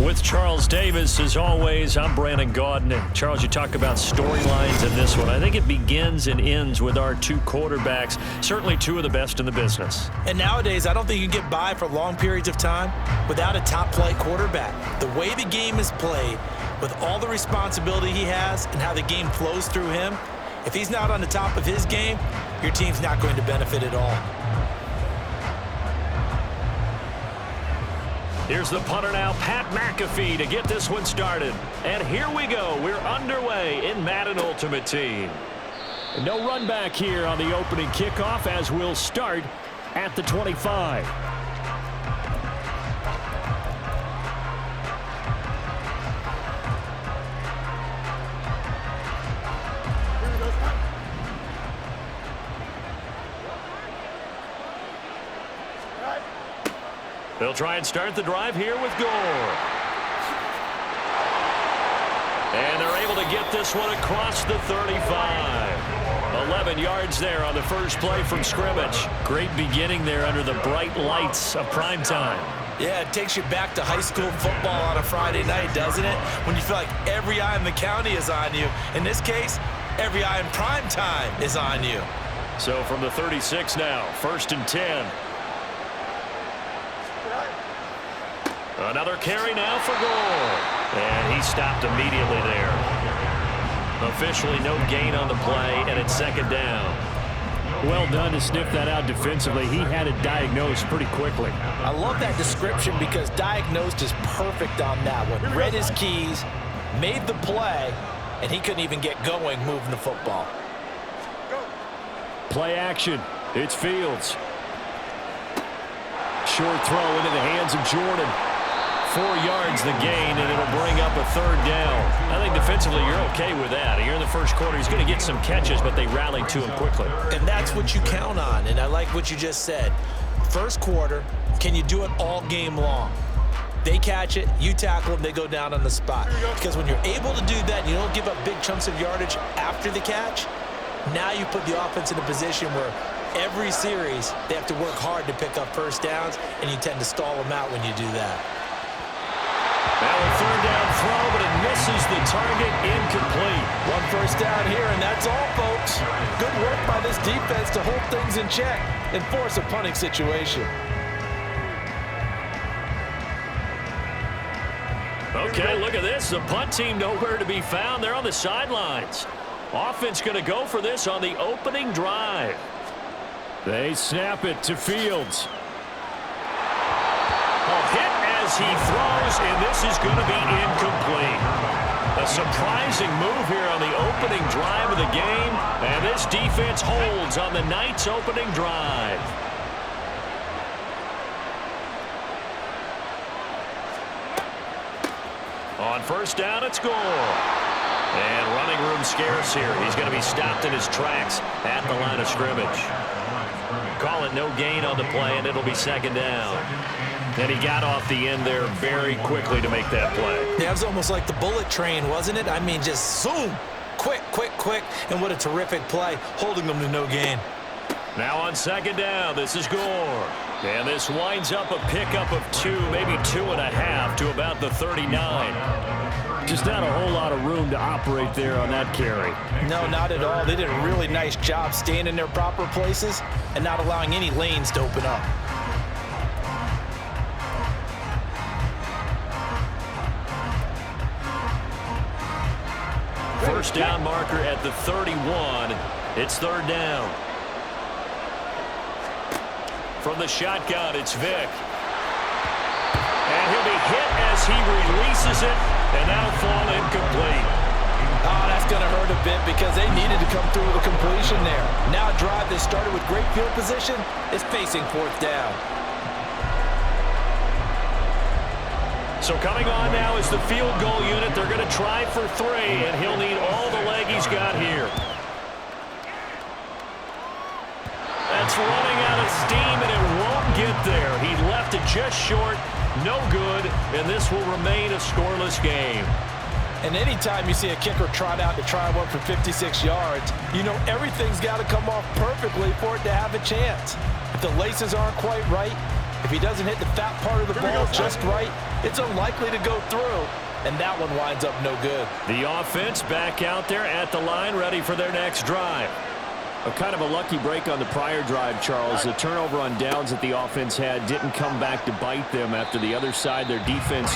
With Charles Davis, as always, I'm Brandon Gaudin. And Charles, you talk about storylines in this one. I think it begins and ends with our two quarterbacks, certainly two of the best in the business. And nowadays, I don't think you can get by for long periods of time without a top-flight quarterback. The way the game is played, with all the responsibility he has and how the game flows through him, if he's not on the top of his game, your team's not going to benefit at all. Here's the punter now, Pat McAfee, to get this one started. And here we go. We're underway in Madden Ultimate Team. No run back here on the opening kickoff as we'll start at the 25. They'll try and start the drive here with Gore. And they're able to get this one across the 35. 11 yards there on the first play from scrimmage. Great beginning there under the bright lights of prime time. Yeah, it takes you back to high school football on a Friday night, doesn't it? When you feel like every eye in the county is on you. In this case, every eye in prime time is on you. So from the 36 now, 1st and 10. Another carry now for Gore. And he stopped immediately there. Officially no gain on the play, and it's 2nd down. Well done to sniff that out defensively. He had it diagnosed pretty quickly. I love that description because diagnosed is perfect on that one. Read his keys, made the play, and he couldn't even get going moving the football. Play action. It's Fields. Short throw into the hands of Jordan. 4 yards the gain, and it'll bring up a 3rd down. I think defensively you're okay with that. Here in the first quarter, he's going to get some catches, but they rallied to him quickly. And that's what you count on, and I like what you just said. First quarter, can you do it all game long? They catch it, you tackle them, they go down on the spot. Because when you're able to do that, you don't give up big chunks of yardage after the catch, now you put the offense in a position where every series they have to work hard to pick up first downs, and you tend to stall them out when you do that. Now a 3rd down throw, but it misses the target, incomplete. 1 first down here, and that's all, folks. Good work by this defense to hold things in check and force a punting situation. Okay, look at this. The punt team nowhere to be found. They're on the sidelines. Offense going to go for this on the opening drive. They snap it to Fields. Hit as he throws, and this is going to be incomplete. A surprising move here on the opening drive of the game, and this defense holds on the night's opening drive. On 1st down, it's Gore. And running room scarce here. He's going to be stopped in his tracks at the line of scrimmage. Call it no gain on the play, and it'll be 2nd down. And he got off the end there very quickly to make that play. Yeah, it was almost like the bullet train, wasn't it? I mean, just zoom, quick, quick, quick, and what a terrific play, holding them to no gain. Now on 2nd down, this is Gore. And this winds up a pickup of 2, maybe 2.5 to about the 39. Just not a whole lot of room to operate there on that carry. No, not at all. They did a really nice job staying in their proper places and not allowing any lanes to open up. First down marker at the 31. It's 3rd down. From the shotgun, it's Vick. And he'll be hit as he releases it, and that'll fall incomplete. Oh, that's going to hurt a bit because they needed to come through with a completion there. Now a drive that started with great field position is facing 4th down. So coming on now is the field goal unit. They're going to try for 3, and he'll need all the leg he's got here. That's running out of steam, and it won't get there. He left it just short, no good, and this will remain a scoreless game. And anytime you see a kicker trot out to try one for 56 yards, you know everything's got to come off perfectly for it to have a chance. If the laces aren't quite right, If he doesn't hit the fat part of the ball just right, it's unlikely to go through, and that one winds up no good. The offense back out there at the line, ready for their next drive. A kind of a lucky break on the prior drive, Charles. The turnover on downs that the offense had didn't come back to bite them after the other side. Their defense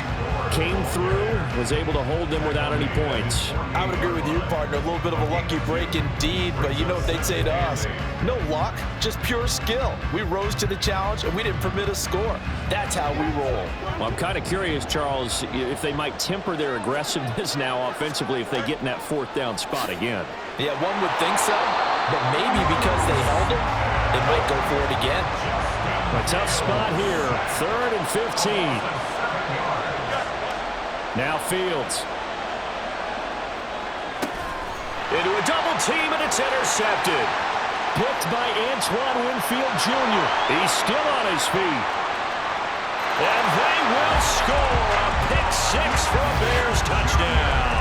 came through, was able to hold them without any points. I would agree with you, partner. A little bit of a lucky break indeed, but you know what they'd say to us? No luck, just pure skill. We rose to the challenge, and we didn't permit a score. That's how we roll. Well, I'm kind of curious, Charles, if they might temper their aggressiveness now offensively if they get in that fourth down spot again. Yeah, one would think so. But maybe because they held it, they might go for it again. A tough spot here. 3rd and 15. Now Fields. Into a double team, and it's intercepted. Picked by Antoine Winfield Jr. He's still on his feet. And they will score a pick-6 for a Bears touchdown.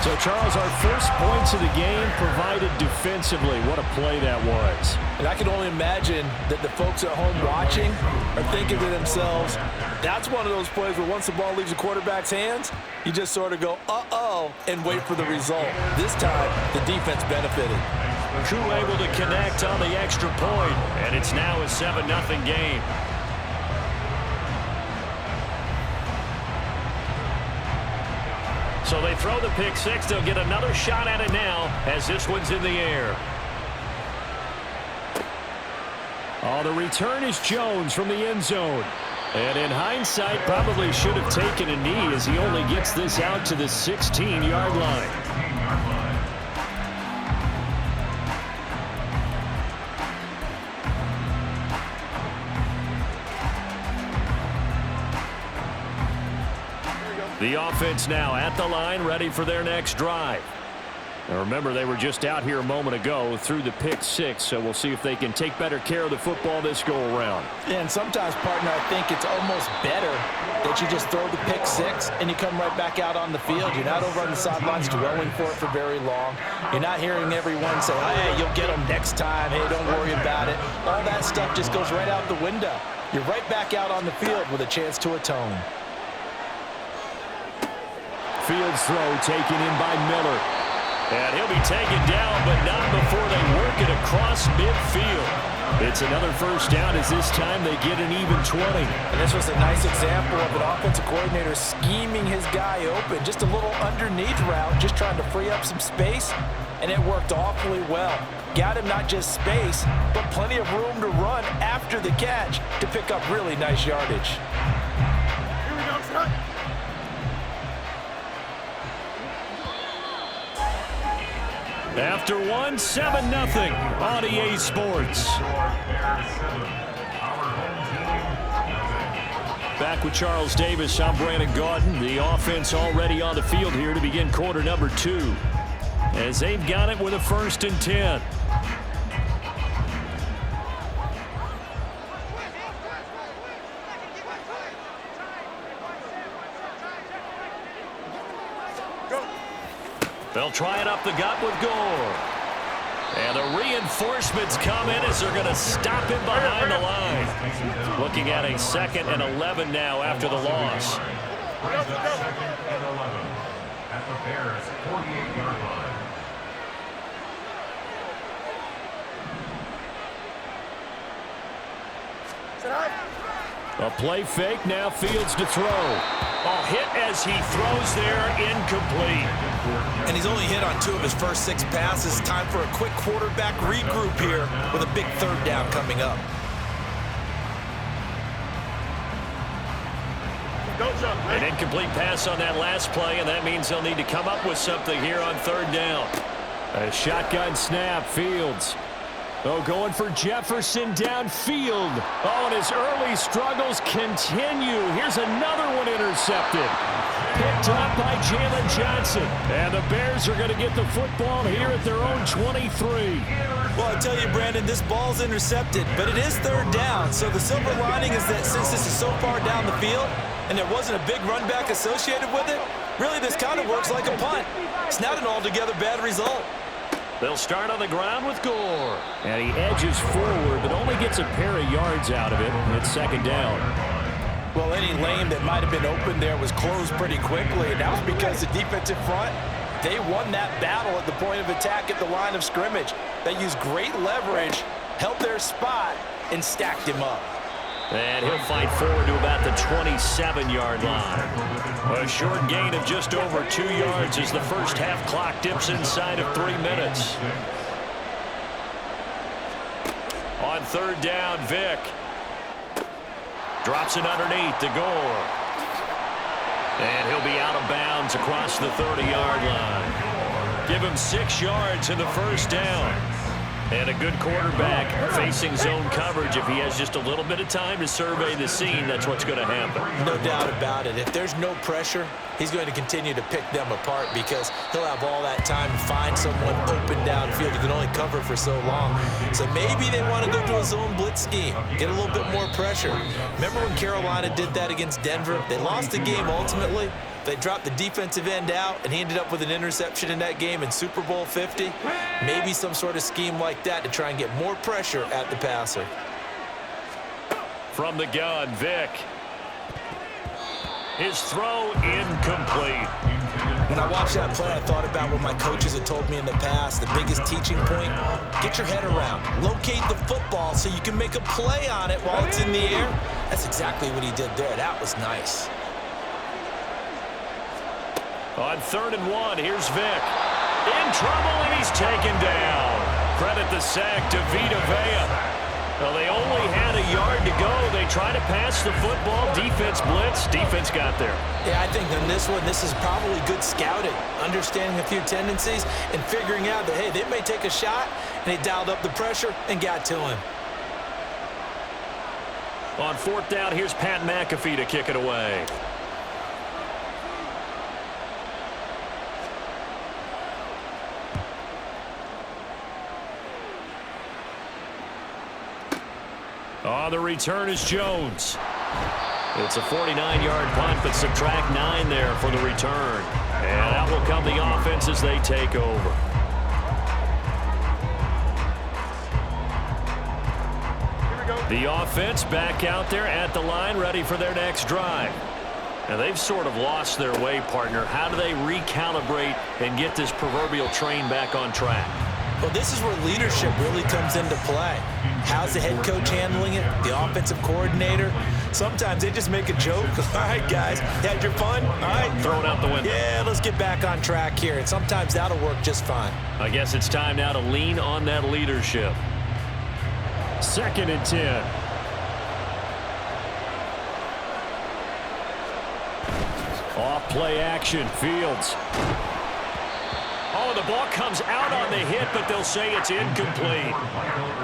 So, Charles, our first points of the game provided defensively. What a play that was. And I can only imagine that the folks at home watching are thinking to themselves, that's one of those plays where once the ball leaves the quarterback's hands, you just sort of go, uh-oh, and wait for the result. This time, the defense benefited. Crew able to connect on the extra point, and it's now a 7-0 game. So they throw the pick-6. They'll get another shot at it now as this one's in the air. Oh, the return is Jones from the end zone. And in hindsight, probably should have taken a knee as he only gets this out to the 16-yard line. The offense now at the line, ready for their next drive. Now remember, they were just out here a moment ago through the pick-6, so we'll see if they can take better care of the football this go-around. Yeah, and sometimes, partner, I think it's almost better that you just throw the pick-6 and you come right back out on the field. You're not over on the sidelines dwelling for it for very long. You're not hearing everyone say, hey, you'll get them next time. Hey, don't worry about it. All that stuff just goes right out the window. You're right back out on the field with a chance to atone. Fields throw taken in by Miller. And he'll be taken down, but not before they work it across midfield. It's another first down as this time they get an even 20. And this was a nice example of an offensive coordinator scheming his guy open. Just a little underneath route, just trying to free up some space, and it worked awfully well. Got him not just space, but plenty of room to run after the catch to pick up really nice yardage. Here we go, son. After one, 7-0 on EA Sports. Back with Charles Davis, I'm Brandon Gaudin. The offense already on the field here to begin quarter number 2. As they've got it with a 1st and 10. They'll try it up the gut with Gore. And the reinforcements come in as they're going to stop him behind the line. Looking at a 2nd and 11 now after the loss. At the Bears' 48-yard line. A play fake, now Fields to throw. A hit as he throws there, incomplete. And he's only hit on 2 of his first 6 passes. Time for a quick quarterback regroup here with a big 3rd down coming up. An incomplete pass on that last play, and that means they'll need to come up with something here on 3rd down. A shotgun snap, Fields. Oh, going for Jefferson downfield. Oh, and his early struggles continue. Here's another one intercepted. Picked up by Jalen Johnson. And the Bears are going to get the football here at their own 23. Well, I tell you, Brandon, this ball's intercepted, but it is 3rd down. So the silver lining is that since this is so far down the field and there wasn't a big run back associated with it, really this kind of works like a punt. It's not an altogether bad result. They'll start on the ground with Gore. And he edges forward, but only gets a pair of yards out of it. It's second down. Well, any lane that might have been open there was closed pretty quickly, and that was because the defensive front, they won that battle at the point of attack at the line of scrimmage. They used great leverage, held their spot, and stacked him up. And he'll fight forward to about the 27-yard line. A short gain of just over 2 yards as the first half clock dips inside of 3 minutes. On third down, Vick. Drops it underneath to Gore. And he'll be out of bounds across the 30-yard line. Give him 6 yards in the first down. And a good quarterback facing zone coverage. If he has just a little bit of time to survey the scene, that's what's going to happen. No doubt about it. If there's no pressure, he's going to continue to pick them apart because he'll have all that time to find someone open downfield. He can only cover for so long. So maybe they want to go to a zone blitz scheme, get a little bit more pressure. Remember when Carolina did that against Denver? They lost the game ultimately. They dropped the defensive end out, and he ended up with an interception in that game in Super Bowl 50. Maybe some sort of scheme like that to try and get more pressure at the passer. From the gun, Vick. His throw incomplete. When I watched that play, I thought about what my coaches had told me in the past. The biggest teaching point, get your head around. Locate the football so you can make a play on it while it's in the air. That's exactly what he did there. That was nice. On 3rd and 1, here's Vick. In trouble, and he's taken down. Credit the sack to Vita Vea. Well, they only had a yard to go. They tried to pass the football. Defense blitz. Defense got there. Yeah, I think on this one, this is probably good scouting, understanding a few tendencies, and figuring out that, hey, they may take a shot, and they dialed up the pressure and got to him. On 4th down, here's Pat McAfee to kick it away. On the return is Jones. It's a 49-yard punt, but subtract 9 there for the return. And out will come the offense as they take over. The offense back out there at the line, ready for their next drive. And they've sort of lost their way, partner. How do they recalibrate and get this proverbial train back on track? Well, this is where leadership really comes into play. How's the head coach handling it? The offensive coordinator? Sometimes they just make a joke. All right, guys, had your fun? All right. Throw it out the window. Yeah, let's get back on track here. And sometimes that'll work just fine. I guess it's time now to lean on that leadership. 2nd and 10. Off play action. Fields. Oh, the ball comes out on the hit, but they'll say it's incomplete.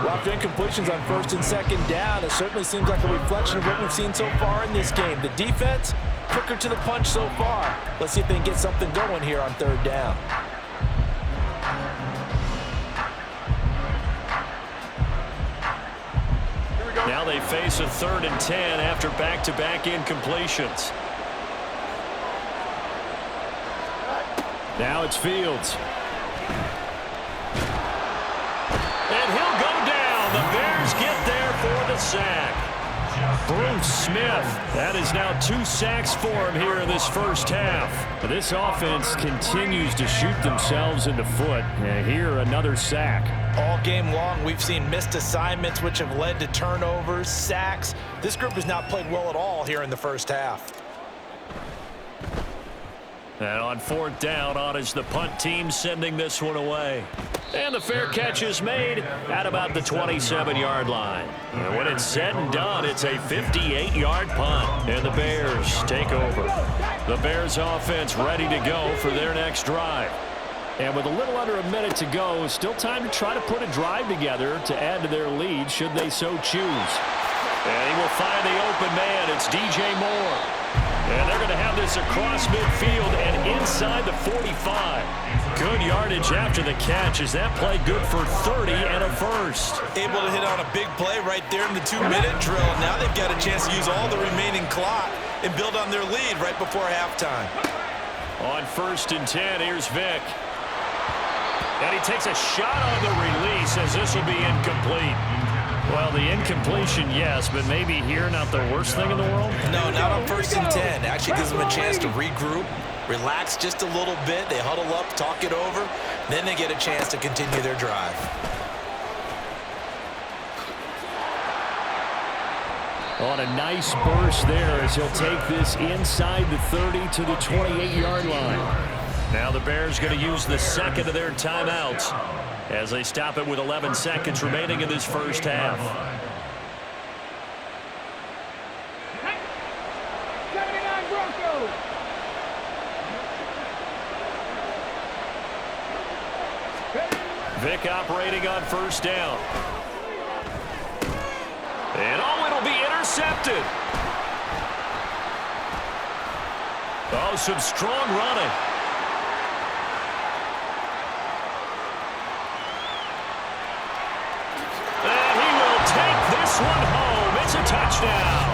Rough incompletions on 1st and 2nd down. It certainly seems like a reflection of what we've seen so far in this game. The defense, quicker to the punch so far. Let's see if they can get something going here on 3rd down. Now they face a 3rd and 10 after back-to-back incompletions. Now it's Fields. And he'll go down. The Bears get there for the sack. Bruce Smith. That is now 2 sacks for him here in this first half. This offense continues to shoot themselves in the foot. And here, another sack. All game long, we've seen missed assignments, which have led to turnovers, sacks. This group has not played well at all here in the first half. And on 4th down, on is the punt team sending this one away. And the fair catch is made at about the 27-yard line. And when it's said and done, it's a 58-yard punt. And the Bears take over. The Bears offense ready to go for their next drive. And with a little under a minute to go, still time to try to put a drive together to add to their lead should they so choose. And he will find the open man. It's DJ Moore. And they're going to have this across midfield and inside the 45. Good yardage after the catch. Is that play good for 30 and a first? Able to hit on a big play right there in the 2-minute drill. Now they've got a chance to use all the remaining clock and build on their lead right before halftime. On 1st and 10, here's Vick. And he takes a shot on the release as this will be incomplete. Well, the incompletion, yes, but maybe here not the worst thing in the world? No, not on 1st and 10. Actually gives them a chance to regroup, relax just a little bit. They huddle up, talk it over. Then they get a chance to continue their drive. On a nice burst there as he'll take this inside the 30 to the 28-yard line. Now the Bears going to use the second of their timeouts as they stop it with 11 seconds remaining in this first half. Vic operating on first down. And it'll be intercepted. Oh, some strong running. And he will take this one home. It's a touchdown.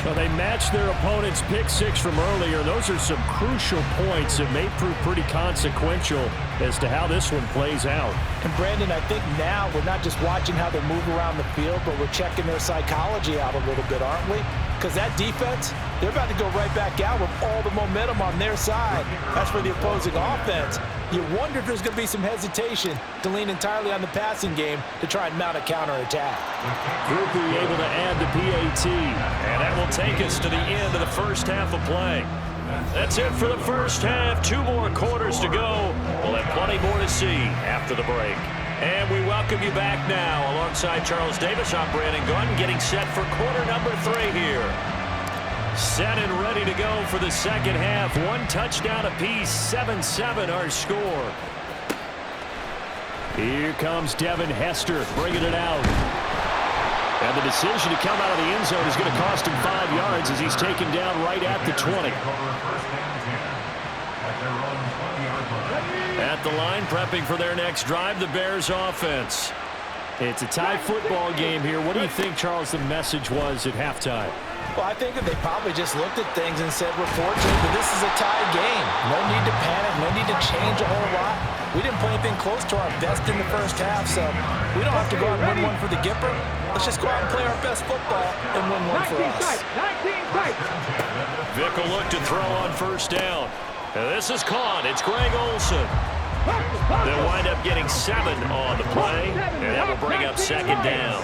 Well, they matched their opponent's pick six from earlier. Those are some crucial points that may prove pretty consequential as to how this one plays out. And Brandon, I think now we're not just watching how they move around the field, but we're checking their psychology out a little bit, aren't we? Because that defense, they're about to go right back out with all the momentum on their side. That's for the opposing offense. You wonder if there's going to be some hesitation to lean entirely on the passing game to try and mount a counterattack. We'll be able to add the PAT. And that will take us to the end of the first half of play. That's it for the first half. 2 more quarters to go. We'll have plenty more to see after the break. And we welcome you back now alongside Charles Davis. I'm Brandon Gunn getting set for quarter number 3 here. Set and ready to go for the second half. 1 touchdown apiece, 7-7 our score. Here comes Devin Hester bringing it out. And the decision to come out of the end zone is going to cost him 5 yards as he's taken down right at the 20. At the line, prepping for their next drive, the Bears offense. It's a tie football game here. What do you think, Charles, the message was at halftime? Well, I think that they probably just looked at things and said, we're fortunate, but this is a tie game. No need to panic, no need to change a whole lot. We didn't play anything close to our best in the first half, so we don't have to go out and win one for the Gipper. Let's just go out and play our best football and win one for us. Vic will look to throw on first down. And this is caught. It's Greg Olsen. They'll wind up getting 7 on the play, and that will bring up second down.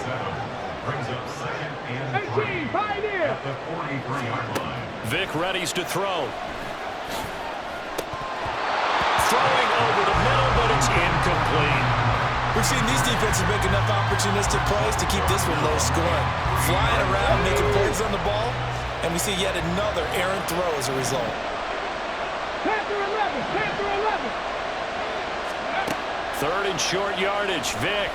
Vic readies to throw. Throwing over the middle, but it's incomplete. We've seen these defenses make enough opportunistic plays to keep this one low scoring. Flying around, making plays on the ball, and we see yet another errant throw as a result. Panther 11. 3rd and short yardage. Vic.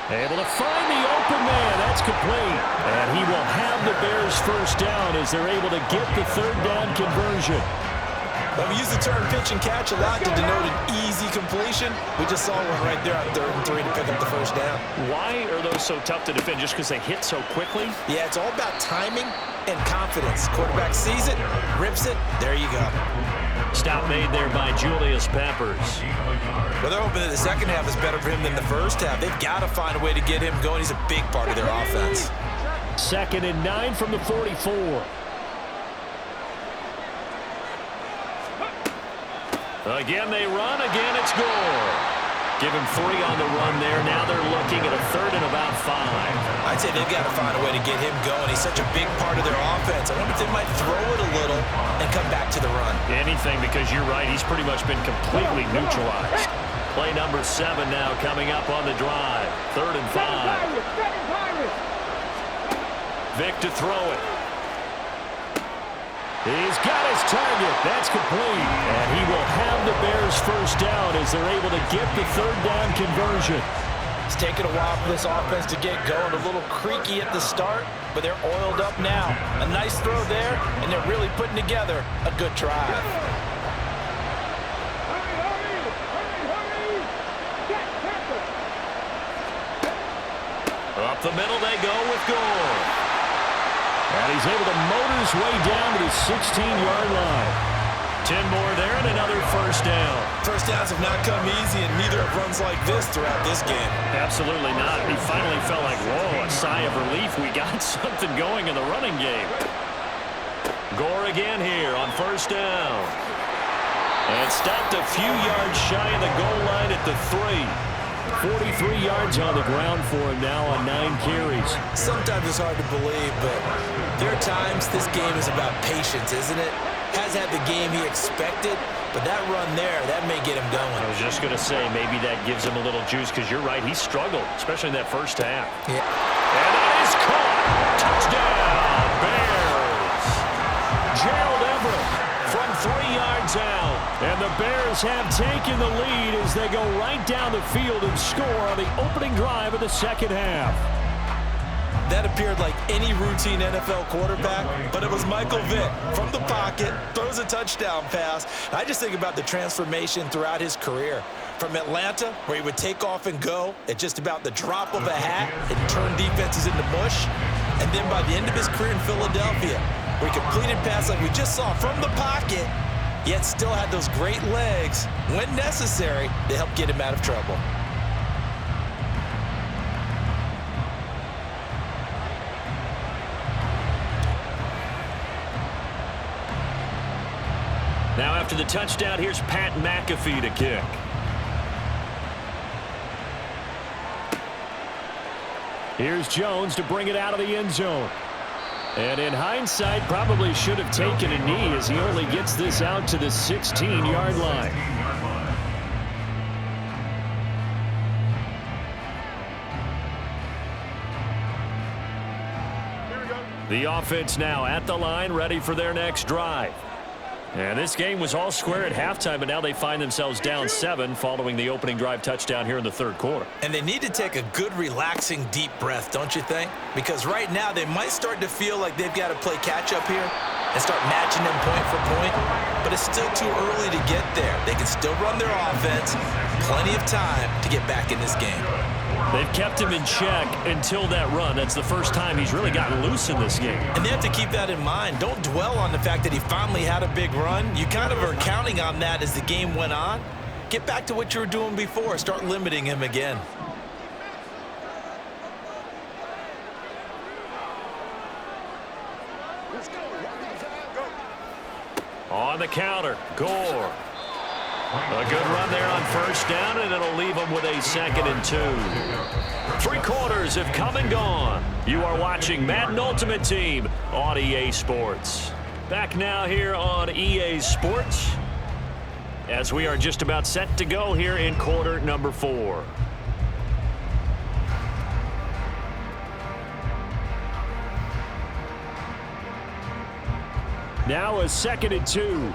Able to find the open man. That's complete. And he will have the Bears first down as they're able to get the 3rd down conversion. Well, we use the term pitch and catch a lot to denote an easy completion. We just saw one right there on 3rd and 3 to pick up the first down. Why are those so tough to defend? Just because they hit so quickly? Yeah, it's all about timing and confidence. Quarterback sees it, rips it, there you go. Stop made there by Julius Peppers. Well, they're hoping that the second half is better for him than the first half. They've got to find a way to get him going. He's a big part of their offense. 2nd and 9 from the 44. Again they run, again it's Gore. Give him 3 on the run there. Now they're looking at a 3rd and about 5. I'd say they've got to find a way to get him going. He's such a big part of their offense. I wonder if they might throw it a little and come back to the run. Anything, because you're right. He's pretty much been completely neutralized. Play number 7 now coming up on the drive. 3rd and 5. Vic to throw it. He's got his target. That's complete. And he will have the Bears first down as they're able to get the 3rd down conversion. It's taken a while for this offense to get going. A little creaky at the start, but they're oiled up now. A nice throw there, and they're really putting together a good drive. Up the middle they go with Gore. And he's able to motor his way down to the 16-yard line. 10 more there and another first down. First downs have not come easy, and neither have runs like this throughout this game. Absolutely not. He finally felt like, whoa, a sigh of relief. We got something going in the running game. Gore again here on first down. And stopped a few yards shy of the goal line at the 3. 43 yards on the ground for him now on 9 carries. Sometimes it's hard to believe, but there are times this game is about patience, isn't it? Has had the game he expected, but that run there, that may get him going. I was just going to say, maybe that gives him a little juice, because you're right, he struggled, especially in that first half. Yeah. And that is caught. Touchdown, Bears. Gerald Everett from 3 yards out. And the Bears have taken the lead as they go right down the field and score on the opening drive of the second half. That appeared like any routine NFL quarterback, but it was Michael Vick from the pocket, throws a touchdown pass. I just think about the transformation throughout his career. From Atlanta, where he would take off and go at just about the drop of a hat and turn defenses into mush. And then by the end of his career in Philadelphia, where he completed passes like we just saw from the pocket, yet still had those great legs, when necessary, to help get him out of trouble. Now after the touchdown, here's Pat McAfee to kick. Here's Jones to bring it out of the end zone. And in hindsight, probably should have taken a knee as he only gets this out to the 16-yard line. The offense now at the line, ready for their next drive. And this game was all square at halftime, but now they find themselves down 7 following the opening drive touchdown here in the third quarter. And they need to take a good, relaxing, deep breath, don't you think? Because right now they might start to feel like they've got to play catch-up here and start matching them point for point. But it's still too early to get there. They can still run their offense. Plenty of time to get back in this game. They've kept him in check until that run. That's the first time he's really gotten loose in this game. And they have to keep that in mind. Don't dwell on the fact that he finally had a big run. You kind of are counting on that as the game went on. Get back to what you were doing before. Start limiting him again. On the counter, Gore. A good run there on first down, and it'll leave them with a 2nd and 2. 3 quarters have come and gone. You are watching Madden Ultimate Team on EA Sports. Back now here on EA Sports as we are just about set to go here in quarter number 4. Now a 2nd and 2.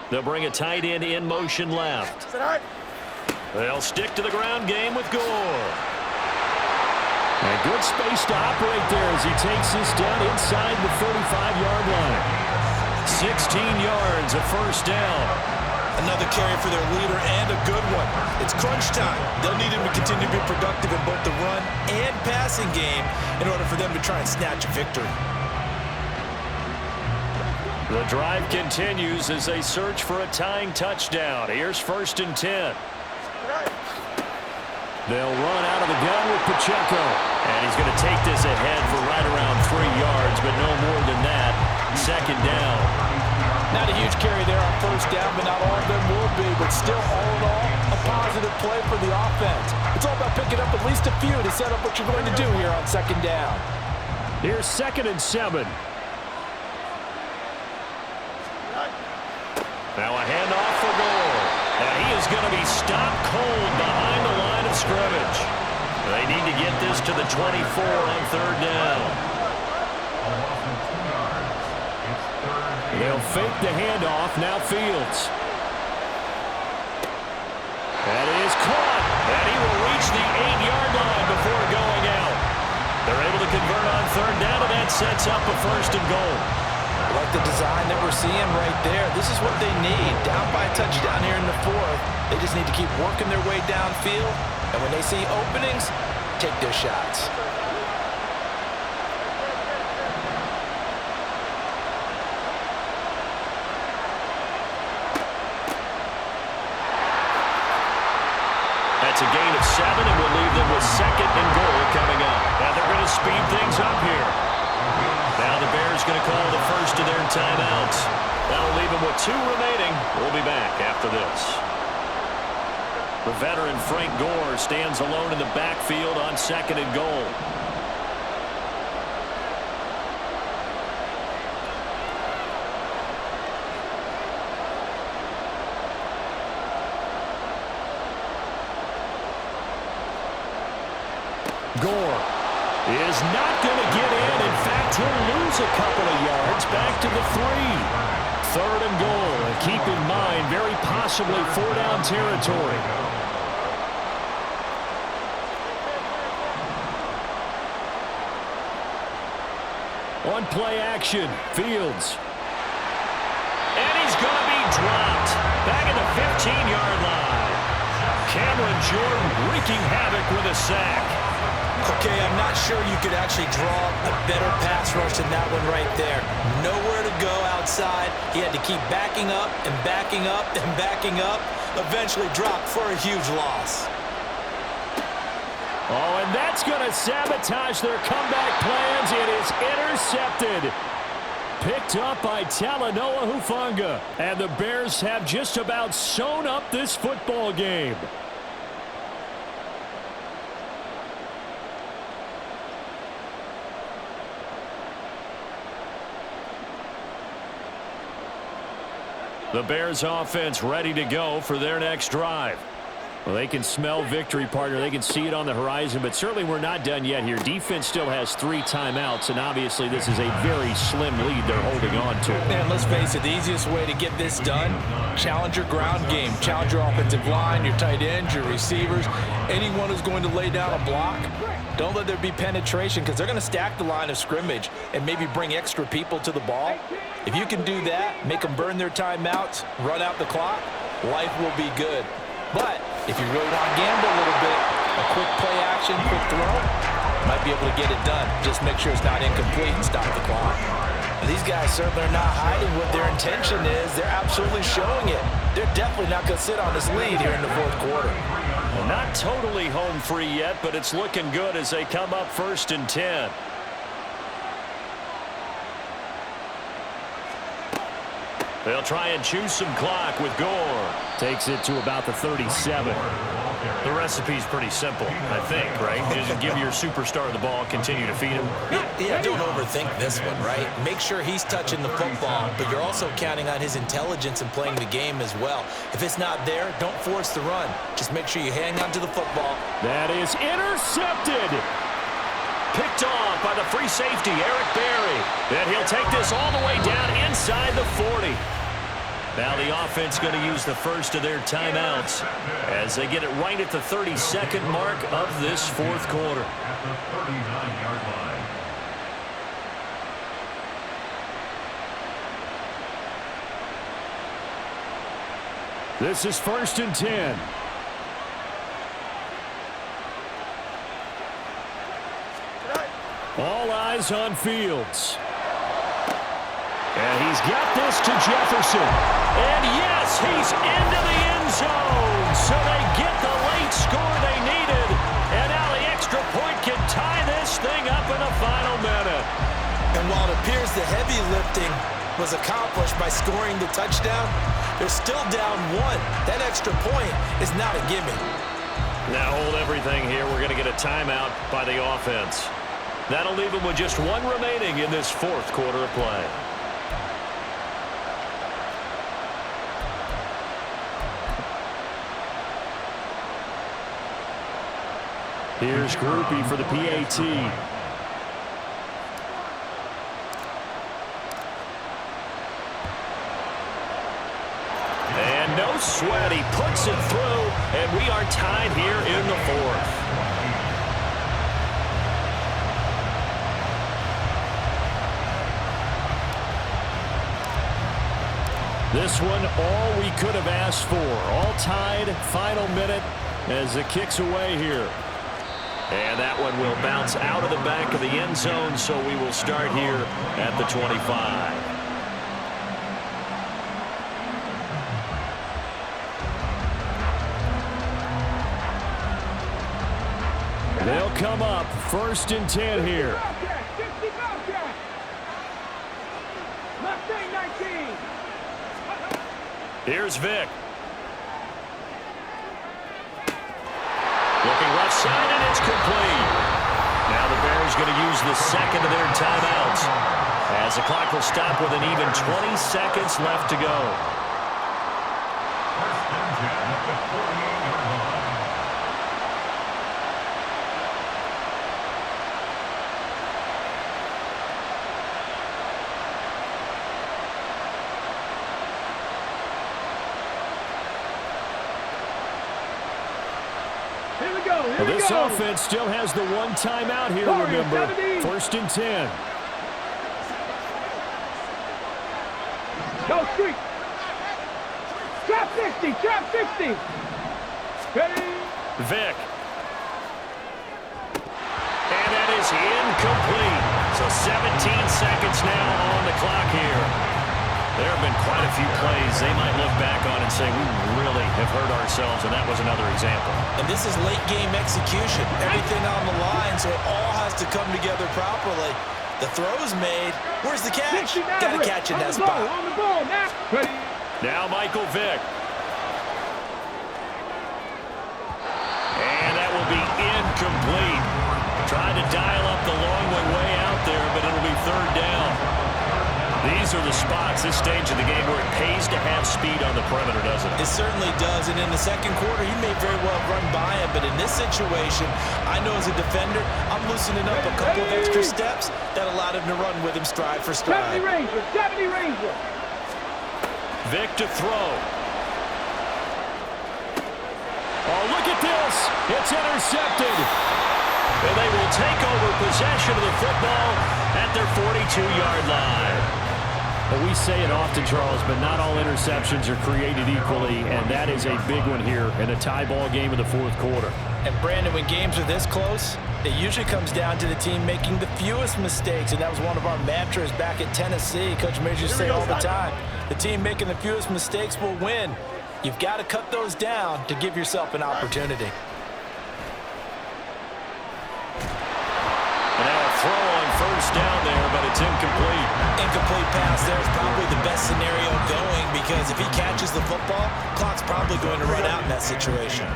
They'll bring a tight end in motion left. They'll stick to the ground game with Gore. A good space to operate there as he takes this down inside the 35-yard line. 16 yards, a first down. Another carry for their leader and a good one. It's crunch time. They'll need him to continue to be productive in both the run and passing game in order for them to try and snatch a victory. The drive continues as they search for a tying touchdown. Here's 1st and 10. They'll run out of the gun with Pacheco. And he's going to take this ahead for right around 3 yards, but no more than that. 2nd down. Not a huge carry there on first down, but not all of them will be. But still, all in all, a positive play for the offense. It's all about picking up at least a few to set up what you're going to do here on 2nd down. Here's 2nd and 7. Now a handoff for Gore. And he is going to be stopped cold behind the line of scrimmage. They need to get this to the 24 on 3rd down. They'll fake the handoff. Now Fields. That is caught. And he will reach the 8-yard line before going out. They're able to convert on 3rd down, and that sets up a 1st and goal. Like the design that we're seeing right there. This is what they need. Down by a touchdown here in the 4th. They just need to keep working their way downfield. And when they see openings, take their shots. That's a gain of 7, and we'll leave them with 2nd and goal coming up. Now they're going to speed things up here. Now the Bears going to call the first of their timeouts. That'll leave them with 2 remaining. We'll be back after this. The veteran Frank Gore stands alone in the backfield on 2nd and goal. Gore is not going to get in. In fact, he'll lose a couple of yards back to the 3. 3rd and goal. And keep in mind, very possibly 4-down territory. On play action, Fields. And he's going to be dropped. Back at the 15-yard line. Cameron Jordan wreaking havoc with a sack. Okay, I'm not sure you could actually draw a better pass rush than that one right there. Nowhere to go outside. He had to keep backing up and backing up and backing up. Eventually dropped for a huge loss. Oh, and that's going to sabotage their comeback plans. It is intercepted. Picked up by Talanoa Hufanga. And the Bears have just about sewn up this football game. The Bears offense ready to go for their next drive. Well, they can smell victory, partner. They can see it on the horizon, but certainly we're not done yet here. Defense still has 3 timeouts, and obviously this is a very slim lead they're holding on to. Man, let's face it, the easiest way to get this done, challenge your ground game. Challenge your offensive line, your tight ends, your receivers, anyone who's going to lay down a block. Don't let there be penetration because they're going to stack the line of scrimmage and maybe bring extra people to the ball. If you can do that, make them burn their timeouts, run out the clock, life will be good. But if you really want to gamble a little bit, a quick play action, quick throw, might be able to get it done. Just make sure it's not incomplete and stop the clock. These guys certainly are not hiding what their intention is. They're absolutely showing it. They're definitely not going to sit on this lead here in the 4th quarter. Well, not totally home free yet, but it's looking good as they come up 1st and 10. They'll try and choose some clock with Gore. Takes it to about the 37. The recipe's pretty simple, I think, right? Just give your superstar the ball, continue to feed him. Yeah, don't overthink this one, right? Make sure he's touching the football, but you're also counting on his intelligence and playing the game as well. If it's not there, don't force the run. Just make sure you hang on to the football. That is intercepted. Picked off by the free safety, Eric Berry. And he'll take this all the way down inside the 40. Now the offense going to use the first of their timeouts as they get it right at the 32nd mark of this 4th quarter. At the 39-yard line. This is 1st and 10. All eyes on Fields. And he's got this to Jefferson. And yes, he's into the end zone. So they get the late score they needed. And now the extra point can tie this thing up in the final minute. And while it appears the heavy lifting was accomplished by scoring the touchdown, they're still down 1. That extra point is not a gimme. Now hold everything here. We're going to get a timeout by the offense. That'll leave them with just 1 remaining in this 4th quarter of play. Here's Groupie for the PAT. And no sweat. He puts it through, and we are tied here in the 4th. This one, all we could have asked for. All tied, final minute as it kicks away here. And that one will bounce out of the back of the end zone, so we will start here at the 25. They'll come up 1st and 10 here. Mustang 19. Here's Vic. Looking left side, and it's complete. Now the Bears going to use the second of their timeouts, as the clock will stop with an even 20 seconds left to go. First and 10 at the 48-yard line. Here we go. Here we This go. offense still has the one timeout here, Warriors, remember. 17. 1st and 10. Go street. Trap 60. Trap 60. Ready. Vic. And that is incomplete. So 17 seconds now on the clock here. There have been quite a few plays they might look back on and say, we really have hurt ourselves, and that was another example. And this is late game execution. Everything on the line, so it all has to come together properly. The throw's made. Where's the catch? 60 Got to catch in that spot. On the ball. Now. Ready. Now Michael Vick. And that will be incomplete. Tried to dial up the long way out there, but it'll be 3rd down. These are the spots, this stage of the game, where it pays to have speed on the perimeter, doesn't it? It certainly does, and in the second quarter, he may very well run by him, but in this situation, I know as a defender, I'm loosening up a couple of extra steps that allowed him to run with him stride for 70 stride. Ranger. 70 Ranger. Vic to throw. Oh, look at this. It's intercepted. And they will take over possession of the football at their 42-yard line. Well, we say it often, Charles, but not all interceptions are created equally, and that is a big one here in a tie ball game in the 4th quarter. And Brandon, when games are this close, it usually comes down to the team making the fewest mistakes, and that was one of our mantras back at Tennessee. Coach Major used to say all the time, the team making the fewest mistakes will win. You've got to cut those down to give yourself an opportunity. And now a throw on 1st down there, but it's incomplete. Incomplete pass there is probably the best scenario going, because if he catches the football, clock's probably going to run out in that situation.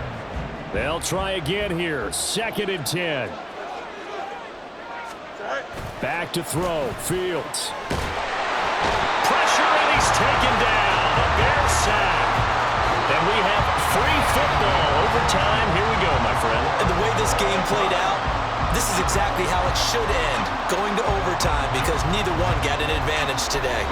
They'll try again here. 2nd and 10. Back to throw. Fields. Pressure, and he's taken down. A Bear sack. And we have free football. Overtime. Here we go, my friend. And the way this game played out, this is exactly how it should end, going to overtime, because neither one got an advantage today.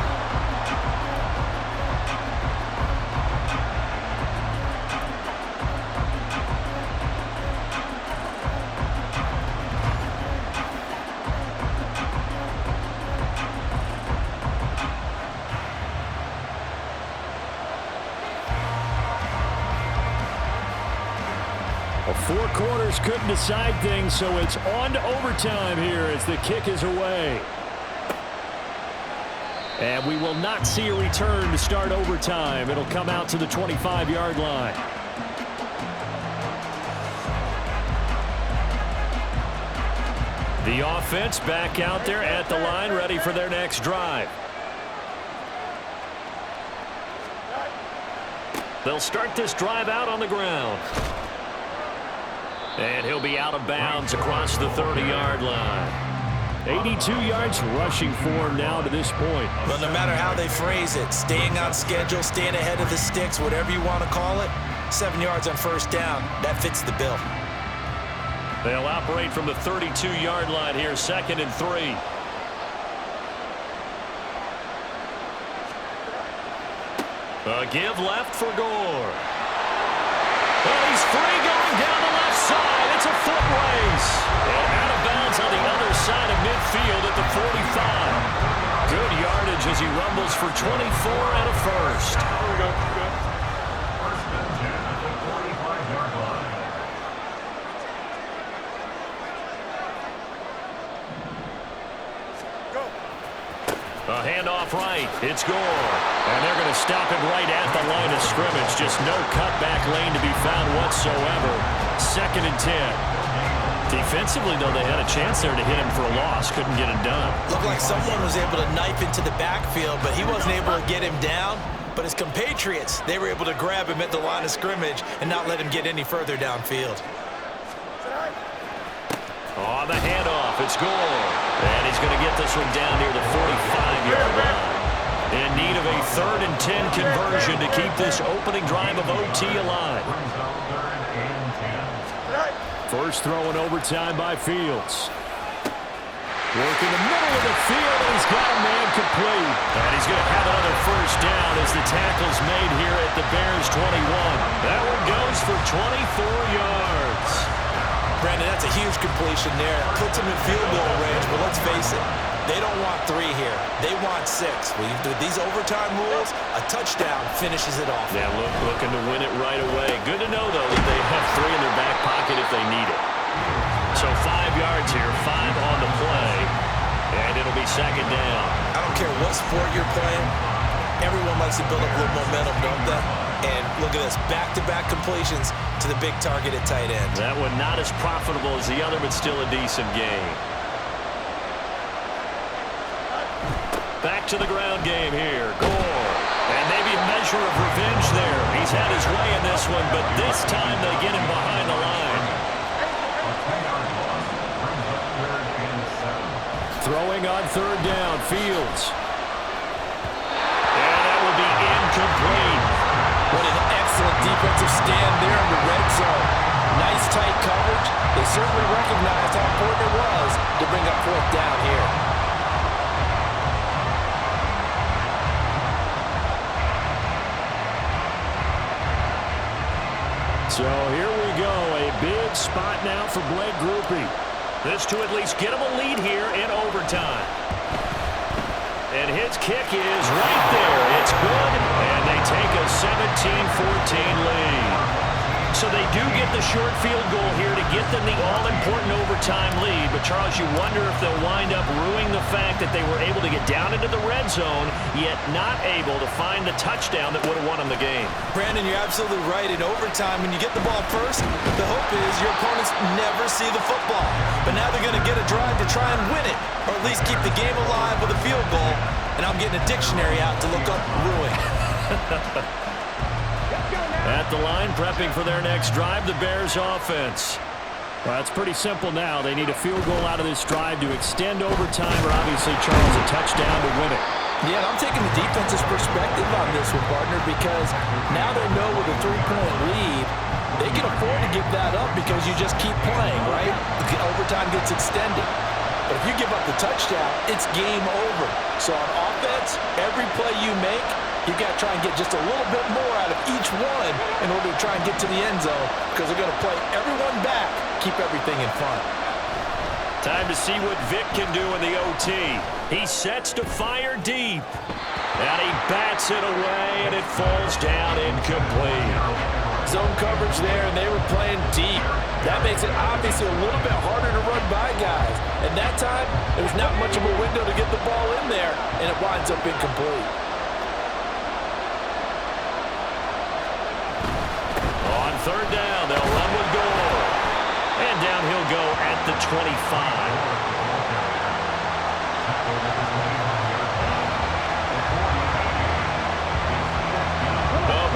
Well, 4 quarters couldn't decide things, so it's on to overtime here as the kick is away. And we will not see a return to start overtime. It'll come out to the 25-yard line. The offense back out there at the line, ready for their next drive. They'll start this drive out on the ground. And he'll be out of bounds across the 30-yard line. 82 yards rushing for him now to this point. Well, no matter how they phrase it, staying on schedule, staying ahead of the sticks, whatever you want to call it, 7 yards on 1st down, that fits the bill. They'll operate from the 32-yard line here, 2nd and 3. A give left for Gore. Well, he's free going down the left side. It's a foot race. And out of bounds on the other side of midfield at the 45. Good yardage as he rumbles for 24 and a first. First and 10 at the 45-yard line. A handoff right. It's Gore. And they're going to stop him right at the line of scrimmage. Just no cutback lane to be found whatsoever. 2nd and 10. Defensively, though, they had a chance there to hit him for a loss. Couldn't get it done. Looked like someone was able to knife into the backfield, but he wasn't able to get him down. But his compatriots, they were able to grab him at the line of scrimmage and not let him get any further downfield. On the handoff, it's Gore. And he's going to get this one down near the 45-yard line. In need of a 3rd and 10 conversion to keep this opening drive of OT alive. First throw in overtime by Fields. Working the middle of the field, and he's got a man complete. And he's going to have another first down as the tackle's made here at the Bears 21. That one goes for 24 yards. Brandon, that's a huge completion there. Puts him in field goal range, but let's face it, they don't want 3 here. They want 6. With these overtime rules, a touchdown finishes it off. Yeah, looking to win it right away. Good to know, though, that they have 3 in their back pocket if they need it. So 5 yards here, 5 on the play, and it'll be second down. I don't care what sport you're playing. Everyone likes to build up a little momentum, don't they? And look at this, back-to-back completions to the big target at tight end. That one not as profitable as the other, but still a decent gain. Back to the ground game here. Gore. And maybe a measure of revenge there. He's had his way in this one, but this time they get him behind the line. Throwing on 3rd down, Fields. And that will be incomplete. What an excellent defensive stand there in the red zone. Nice tight coverage. They certainly recognized how important it was to bring up 4th down here. So here we go, a big spot now for Blake Grupe. This to at least get him a lead here in overtime. And his kick is right there. It's good, and they take a 17-14 lead. So they do get the short field goal here to get them the all-important overtime lead. But, Charles, you wonder if they'll wind up ruining the fact that they were able to get down into the red zone, yet not able to find the touchdown that would have won them the game. Brandon, you're absolutely right. In overtime, when you get the ball first, the hope is your opponents never see the football. But now they're going to get a drive to try and win it, or at least keep the game alive with a field goal. And I'm getting a dictionary out to look up ruin. At the line, prepping for their next drive, the Bears offense. Well, it's pretty simple now. They need a field goal out of this drive to extend overtime, or obviously, Charles, a touchdown to win it. Yeah, and I'm taking the defense's perspective on this one, partner, because now they know with a 3-point lead, they can afford to give that up because you just keep playing, right? The overtime gets extended. But if you give up the touchdown, it's game over. So on offense, every play you make, you've got to try and get just a little bit more out of each one in order to try and get to the end zone, because they're going to play everyone back, keep everything in front. Time to see what Vic can do in the OT. He sets to fire deep. And he bats it away, and it falls down incomplete. Zone coverage there, and they were playing deep. That makes it obviously a little bit harder to run by guys. And that time, there was not much of a window to get the ball in there, and it winds up incomplete. On 3rd down, they'll run with Gore. And down he'll go at the 25.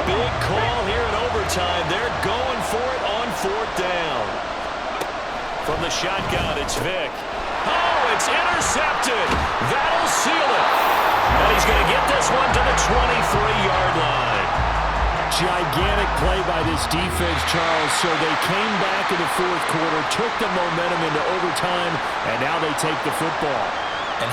Big call here in overtime. They're going for it on 4th down. From the shotgun, it's Vic. Oh, it's intercepted. That'll seal it. And he's going to get this one to the 23-yard line. Gigantic play by this defense, Charles. So they came back in the 4th quarter, took the momentum into overtime, and now they take the football.